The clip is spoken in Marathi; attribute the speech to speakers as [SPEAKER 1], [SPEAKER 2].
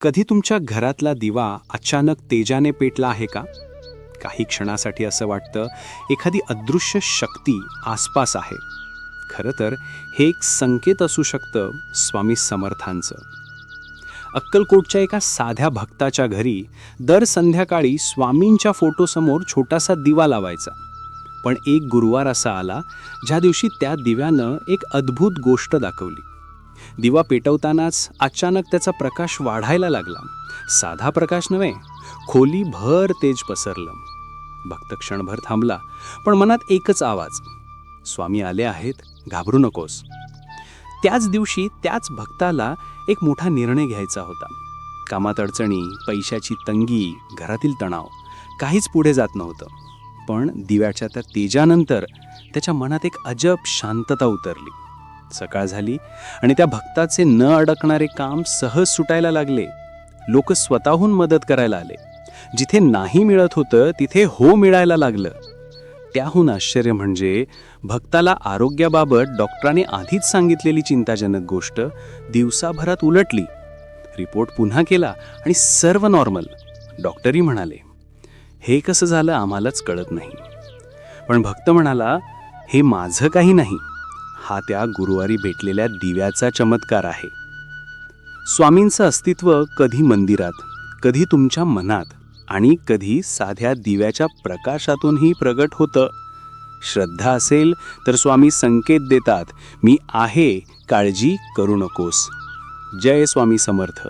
[SPEAKER 1] कधी तुमच्या घरातला दिवा अचानक तेजाने पेटला आहे का? काही क्षणासाठी असं वाटतं एखादी अदृश्य शक्ती आसपास आहे. खरं तर हे एक संकेत असू शकतं स्वामी समर्थांचं. अक्कलकोटच्या एका साध्या भक्ताच्या घरी दर संध्याकाळी स्वामींच्या फोटोसमोर छोटासा दिवा लावायचा. पण एक गुरुवार असा आला ज्या दिवशी त्या दिव्यानं एक अद्भुत गोष्ट दाखवली. दिवा पेटवतानाच अचानक त्याचा प्रकाश वाढायला लागला. साधा प्रकाश नव्हे, खोलीभर तेज पसरलं. भक्त क्षणभर थांबला, पण मनात एकच आवाज, स्वामी आले आहेत, घाबरू नकोस. त्याच दिवशी त्याच भक्ताला एक मोठा निर्णय घ्यायचा होता. कामात अडचणी, पैशाची तंगी, घरातील तणाव, काहीच पुढे जात नव्हतं. पण दिव्याच्या त्या तेजानंतर त्याच्या मनात एक अजब शांतता उतरली. सकाळ झाली आणि त्या भक्ताचे न अडकणारे काम सहज सुटायला लागले. लोक स्वतःहून मदत करायला आले. जिथे नाही मिळत होतं तिथे हो मिळायला लागलं. त्याहून आश्चर्य म्हणजे भक्ताला आरोग्याबाबत डॉक्टरांनी आधीच सांगितलेली चिंताजनक गोष्ट दिवसाभरात उलटली. रिपोर्ट पुन्हा केला आणि सर्व नॉर्मल. डॉक्टरही म्हणाले, हे कसं झालं आम्हालाच कळत नाही. पण भक्त म्हणाला, हे माझं काही नाही, हा त्या गुरुवारी भेटलेल्या दिव्याचा चमत्कार आहे. स्वामींचं अस्तित्व कधी मंदिरात, कधी तुमच्या मनात आणि कधी साध्या दिव्याच्या प्रकाशातूनही प्रगट होतं. श्रद्धा असेल तर स्वामी संकेत देतात, मी आहे, काळजी करू नकोस. जय स्वामी समर्थ.